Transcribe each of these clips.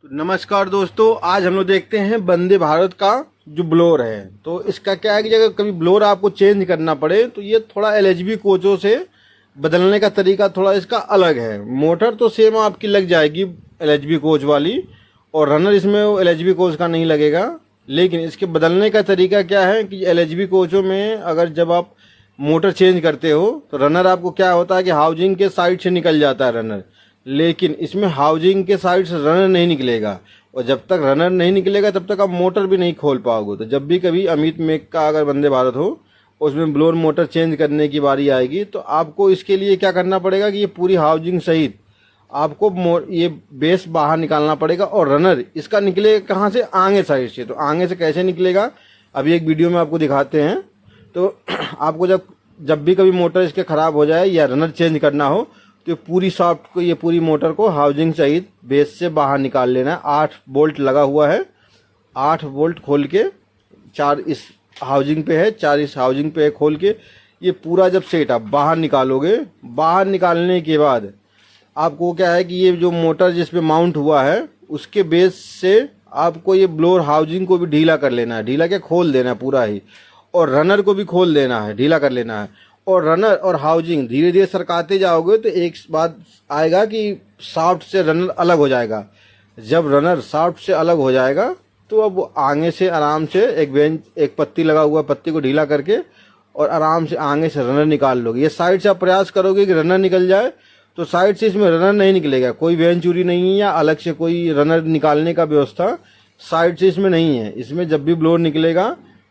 तो नमस्कार दोस्तों, आज हम लोग देखते हैं वंदे भारत का जो ब्लोर है। तो इसका क्या है कि अगर कभी ब्लोर आपको चेंज करना पड़े तो ये थोड़ा एलएचबी कोचों से बदलने का तरीका थोड़ा इसका अलग है। मोटर तो सेम आपकी लग जाएगी एलएचबी कोच वाली, और रनर इसमें एलएचबी कोच का नहीं लगेगा। लेकिन इसके बदलने का तरीका क्या है कि एलएचबी कोचों में अगर जब आप मोटर चेंज करते हो तो रनर आपको क्या होता है कि हाउजिंग के साइड से निकल जाता है रनर, लेकिन इसमें हाउजिंग के साइड से रनर नहीं निकलेगा। और जब तक रनर नहीं निकलेगा तब तक आप मोटर भी नहीं खोल पाओगे। तो जब भी कभी अमित मेघ का अगर वंदे भारत हो उसमें ब्लोअर मोटर चेंज करने की बारी आएगी तो आपको इसके लिए क्या करना पड़ेगा कि ये पूरी हाउजिंग सहित आपको ये बेस बाहर निकालना पड़ेगा। और रनर इसका निकलेगा कहाँ से? आगे साइड से। तो आगे से कैसे निकलेगा अभी एक वीडियो में आपको दिखाते हैं। तो आपको जब भी कभी मोटर इसके ख़राब हो जाए या रनर चेंज करना हो तो पूरी सॉफ्ट को ये पूरी मोटर को हाउजिंग सहित बेस से बाहर निकाल लेना है। 8 बोल्ट लगा हुआ है, 8 बोल्ट खोल के 4 इस हाउजिंग पे है, 4 इस हाउजिंग पे है, खोल के ये पूरा जब सेट आप बाहर निकालोगे, बाहर निकालने के बाद आपको क्या है कि ये जो मोटर जिस पे माउंट हुआ है उसके बेस से आपको ये ब्लोअर हाउजिंग को भी ढीला कर लेना है। ढीला क्या, खोल देना है पूरा ही, और रनर को भी खोल देना है, ढीला कर लेना है। और रनर और हाउजिंग धीरे धीरे सरकाते जाओगे तो एक बात आएगा कि शाफ्ट से रनर अलग हो जाएगा। जब रनर शाफ्ट से अलग हो जाएगा तो अब आगे से आराम से एक पत्ती लगा हुआ पत्ती को ढीला करके और आराम से आगे से रनर निकाल लोगे। ये साइड से आप प्रयास करोगे कि रनर निकल जाए तो साइड से इसमें रनर नहीं निकलेगा। कोई वेन चूरी नहीं है या अलग से कोई रनर निकालने का व्यवस्था साइड से इसमें नहीं है। इसमें जब भी ब्लोअर निकलेगा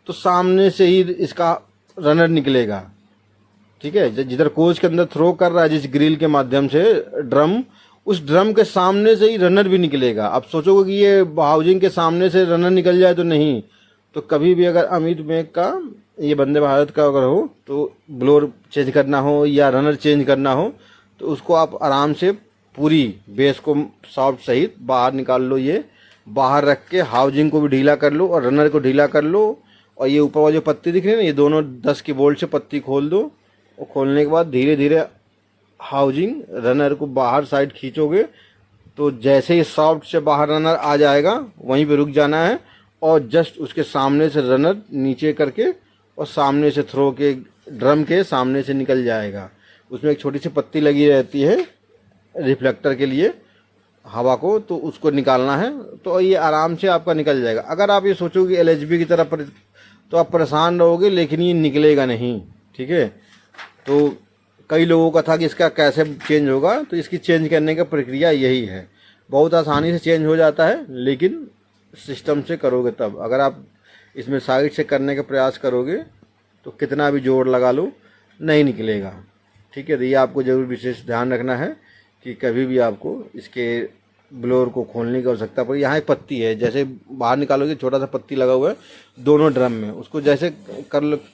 तो सामने से ही इसका रनर निकलेगा। ठीक है, जिधर कोच के अंदर थ्रो कर रहा है जिस ग्रिल के माध्यम से ड्रम, उस ड्रम के सामने से ही रनर भी निकलेगा। आप सोचोगे कि ये हाउजिंग के सामने से रनर निकल जाए, तो नहीं। तो कभी भी अगर अमित मेघ का ये वंदे भारत का अगर हो तो ब्लोअर चेंज करना हो या रनर चेंज करना हो तो उसको आप आराम से पूरी बेस को सॉफ्ट सहित बाहर निकाल लो। ये बाहर रख के हाउजिंग को भी ढीला कर लो और रनर को ढीला कर लो। और ये ऊपर वाली जो पत्ती दिख रही है ना, ये दोनों 10 की बोल्ट से पत्ती खोल दो। और खोलने के बाद धीरे धीरे हाउजिंग रनर को बाहर साइड खींचोगे तो जैसे ही सॉफ्ट से बाहर रनर आ जाएगा वहीं पे रुक जाना है और जस्ट उसके सामने से रनर नीचे करके और सामने से थ्रो के ड्रम के सामने से निकल जाएगा। उसमें एक छोटी सी पत्ती लगी रहती है रिफ्लेक्टर के लिए हवा को, तो उसको निकालना है तो ये आराम से आपका निकल जाएगा। अगर आप ये सोचोगे एलएचबी की तरह तो आप परेशान रहोगे, लेकिन ये निकलेगा नहीं। ठीक है, तो कई लोगों का था कि इसका कैसे चेंज होगा, तो इसकी चेंज करने का प्रक्रिया यही है। बहुत आसानी से चेंज हो जाता है, लेकिन सिस्टम से करोगे तब। अगर आप इसमें साइड से करने का प्रयास करोगे तो कितना भी जोर लगा लो नहीं निकलेगा। ठीक है, तो ये आपको ज़रूर विशेष ध्यान रखना है कि कभी भी आपको इसके ब्लोअर को खोलने की आवश्यकता पड़ी। यहाँ एक पत्ती है, जैसे बाहर निकालोगे छोटा सा पत्ती लगा हुआ है दोनों ड्रम में, उसको जैसे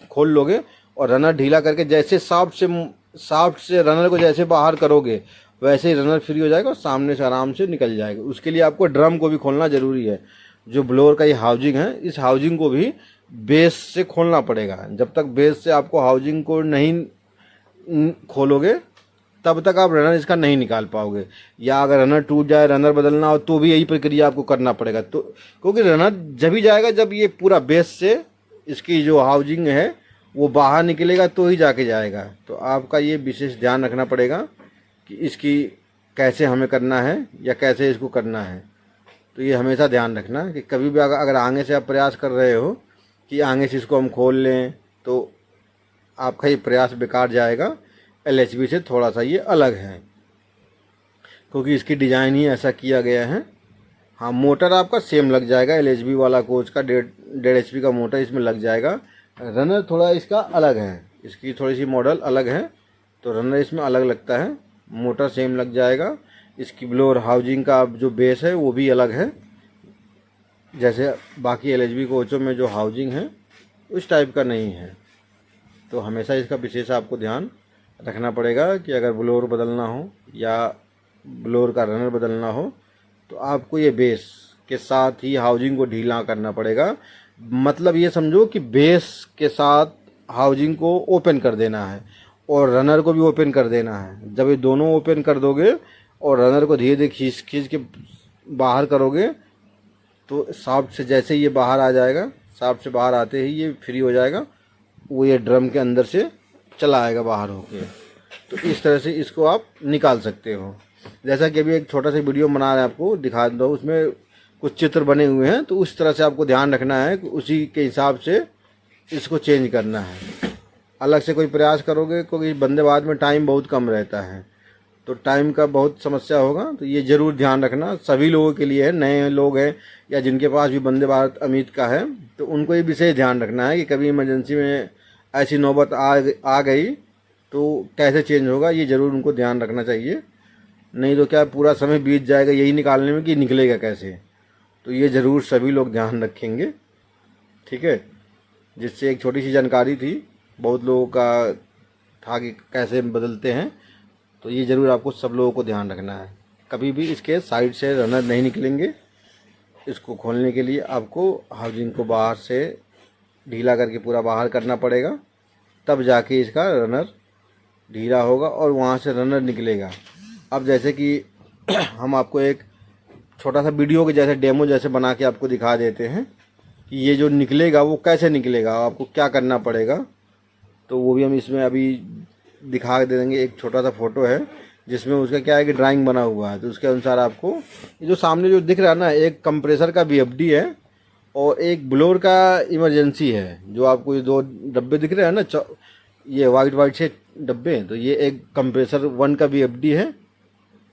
खोल लोगे और रनर ढीला करके जैसे सॉफ्ट से रनर को जैसे बाहर करोगे वैसे ही रनर फ्री हो जाएगा और सामने से आराम से निकल जाएगा। उसके लिए आपको ड्रम को भी खोलना ज़रूरी है। जो ब्लोअर का ये हाउजिंग है, इस हाउजिंग को भी बेस से खोलना पड़ेगा। जब तक बेस से आपको हाउजिंग को नहीं खोलोगे तब तक आप रनर इसका नहीं निकाल पाओगे। या अगर रनर टूट जाए, रनर बदलना हो, तो भी यही प्रक्रिया आपको करना पड़ेगा। तो क्योंकि रनर जब ही जाएगा जब ये पूरा बेस से इसकी जो हाउजिंग है वो बाहर निकलेगा तो ही जाके जाएगा। तो आपका ये विशेष ध्यान रखना पड़ेगा कि इसकी कैसे हमें करना है या कैसे इसको करना है। तो ये हमेशा ध्यान रखना कि कभी भी अगर आगे से आप प्रयास कर रहे हो कि आगे से इसको हम खोल लें तो आपका ये प्रयास बेकार जाएगा। एलएचबी से थोड़ा सा ये अलग है क्योंकि इसकी डिज़ाइन ही ऐसा किया गया है। हाँ, मोटर आपका सेम लग जाएगा, एलएचबी वाला कोच का 1.5 HP का मोटर इसमें लग जाएगा। रनर थोड़ा इसका अलग है, इसकी थोड़ी सी मॉडल अलग है, तो रनर इसमें अलग लगता है। मोटर सेम लग जाएगा। इसकी ब्लोअर हाउजिंग का जो बेस है वो भी अलग है, जैसे बाकी एलएचबी कोचों में जो हाउजिंग है उस टाइप का नहीं है। तो हमेशा इसका विशेष आपको ध्यान रखना पड़ेगा कि अगर ब्लोअर बदलना हो या ब्लोअर का रनर बदलना हो तो आपको ये बेस के साथ ही हाउजिंग को ढीला करना पड़ेगा। मतलब ये समझो कि बेस के साथ हाउजिंग को ओपन कर देना है और रनर को भी ओपन कर देना है। जब ये दोनों ओपन कर दोगे और रनर को धीरे धीरे खींच के बाहर करोगे तो शाफ्ट से जैसे ही ये बाहर आ जाएगा, शाफ्ट से बाहर आते ही ये फ्री हो जाएगा, वो ये ड्रम के अंदर से चला आएगा बाहर होके। तो इस तरह से इसको आप निकाल सकते हो। जैसा कि अभी एक छोटा सा वीडियो बना रहे हैं, आपको दिखा दो, उसमें कुछ चित्र बने हुए हैं, तो उस तरह से आपको ध्यान रखना है कि उसी के हिसाब से इसको चेंज करना है। अलग से कोई प्रयास करोगे क्योंकि वंदे भारत में टाइम बहुत कम रहता है, तो टाइम का बहुत समस्या होगा। तो ये ज़रूर ध्यान रखना, सभी लोगों के लिए है, नए लोग हैं या जिनके पास भी वंदे भारत अमित का है, तो उनको ये विशेष ध्यान रखना है कि कभी इमरजेंसी में ऐसी नौबत आ गई तो कैसे चेंज होगा, ये ज़रूर उनको ध्यान रखना चाहिए। नहीं तो क्या पूरा समय बीत जाएगा यही निकालने में कि निकलेगा कैसे। तो ये ज़रूर सभी लोग ध्यान रखेंगे, ठीक है। जिससे एक छोटी सी जानकारी थी, बहुत लोगों का था कि कैसे बदलते हैं, तो ये ज़रूर आपको सब लोगों को ध्यान रखना है। कभी भी इसके साइड से रनर नहीं निकलेंगे। इसको खोलने के लिए आपको हाउसिंग को बाहर से ढीला करके पूरा बाहर करना पड़ेगा, तब जाके इसका रनर ढीला होगा और वहाँ से रनर निकलेगा। अब जैसे कि हम आपको एक छोटा सा वीडियो के जैसे डेमो जैसे बना के आपको दिखा देते हैं कि ये जो निकलेगा वो कैसे निकलेगा, आपको क्या करना पड़ेगा, तो वो भी हम इसमें अभी दिखा दे देंगे। एक छोटा सा फोटो है जिसमें उसका क्या है कि ड्राइंग बना हुआ है, तो उसके अनुसार आपको ये जो सामने जो दिख रहा है ना, एक कंप्रेसर का VFD है और एक ब्लोअर का इमरजेंसी है। जो आपको ये दो डब्बे दिख रहे हैं ना, ये वाइट से डब्बे, तो ये एक कंप्रेसर 1 का VFD है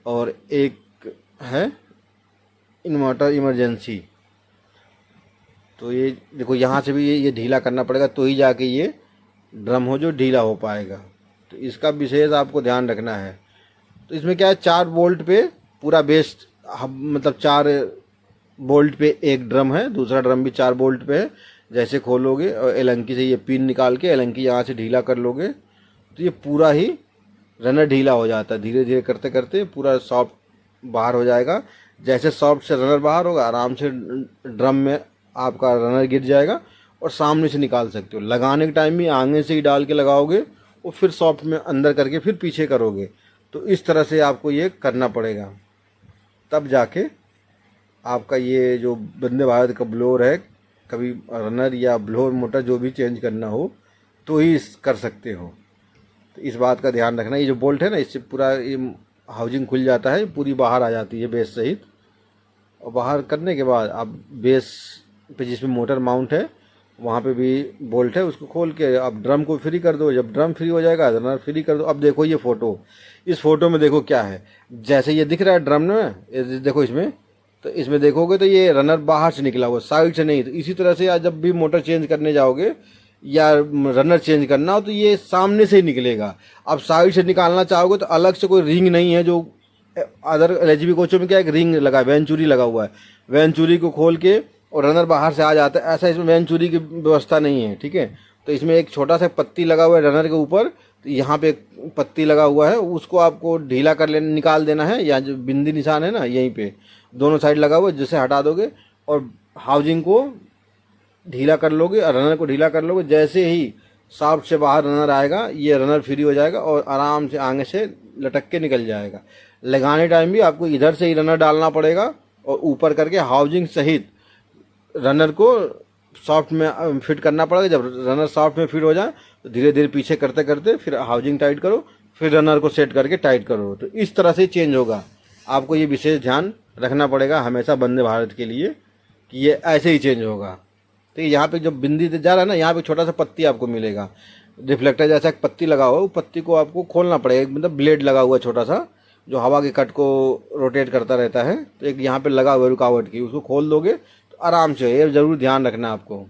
और एक है इन्वर्टर इमरजेंसी। तो ये देखो, यहाँ से भी ये ढीला करना पड़ेगा तो ही जाके ये ड्रम हो जो ढीला हो पाएगा। तो इसका विशेष आपको ध्यान रखना है। तो इसमें क्या है, 4 बोल्ट पे पूरा बेस, मतलब 4 बोल्ट पे एक ड्रम है, दूसरा ड्रम भी 4 बोल्ट पे है। जैसे खोलोगे और एलंकी से ये पिन निकाल के एलंकी यहाँ से ढीला कर लोगे तो ये पूरा ही रनर ढीला हो जाता है। धीरे धीरे करते करते पूरा सॉफ्ट बाहर हो जाएगा। जैसे सॉफ्ट से रनर बाहर होगा, आराम से ड्रम में आपका रनर गिर जाएगा और सामने से निकाल सकते हो। लगाने के टाइम भी आगे से ही डाल के लगाओगे और फिर सॉफ्ट में अंदर करके फिर पीछे करोगे। तो इस तरह से आपको ये करना पड़ेगा, तब जाके आपका ये जो वंदे भारत का ब्लोअर है, कभी रनर या ब्लोअर मोटर जो भी चेंज करना हो तो ही कर सकते हो। तो इस बात का ध्यान रखना। ये जो बोल्ट है ना, इससे पूरा ये हाउसिंग खुल जाता है, पूरी बाहर आ जाती है बेस सहित। और बाहर करने के बाद आप बेस पे जिसमें मोटर माउंट है वहाँ पे भी बोल्ट है, उसको खोल के आप ड्रम को फ्री कर दो। जब ड्रम फ्री हो जाएगा रनर फ्री कर दो। अब देखो ये फ़ोटो, इस फोटो में देखो क्या है, जैसे ये दिख रहा है ड्रम में, देखो इसमें, तो इसमें देखोगे तो ये रनर बाहर से निकला हुआ, साइड से नहीं। तो इसी तरह से जब भी मोटर चेंज करने जाओगे या रनर चेंज करना हो तो ये सामने से ही निकलेगा। अब साइड से निकालना चाहोगे तो अलग से कोई रिंग नहीं है, जो अदर LHB कोचों में क्या एक रिंग लगा है, वैनचुरी लगा हुआ है, वैनचुरी को खोल के और रनर बाहर से आ जाता है। ऐसा इसमें वैनचुरी की व्यवस्था नहीं है, ठीक है। तो इसमें एक छोटा सा पत्ती लगा हुआ है रनर के ऊपर, तो यहाँ पे एक पत्ती लगा हुआ है, उसको आपको ढीला कर लेना, निकाल देना है। या जो बिंदी निशान है ना, यहीं पे दोनों साइड लगा हुआ है, जिसे हटा दोगे और हाउसिंग को ढीला कर लोगे और रनर को ढीला कर लोगे। जैसे ही शाफ्ट से बाहर रनर आएगा, ये रनर फ्री हो जाएगा और आराम से आगे से लटक के निकल जाएगा। लगाने टाइम भी आपको इधर से ही रनर डालना पड़ेगा और ऊपर करके हाउसिंग सहित रनर को सॉफ्ट में फिट करना पड़ेगा। जब रनर सॉफ्ट में फिट हो जाए तो धीरे धीरे पीछे करते करते फिर हाउसिंग टाइट करो, फिर रनर को सेट करके टाइट करो। तो इस तरह से चेंज होगा। आपको ये विशेष ध्यान रखना पड़ेगा हमेशा वंदे भारत के लिए कि ये ऐसे ही चेंज होगा। तो यहाँ पे जो बिंदी जा रहा है ना, यहाँ पे छोटा सा पत्ती आपको मिलेगा, रिफ्लेक्टर जैसा एक पत्ती लगा हुआ, वो पत्ती को आपको खोलना पड़ेगा। मतलब ब्लेड लगा हुआ छोटा सा, जो हवा के कट को रोटेट करता रहता है। तो एक यहाँ पे लगा हुआ रुकावट की, उसको खोल दोगे तो आराम से। ये ज़रूर ध्यान रखना आपको।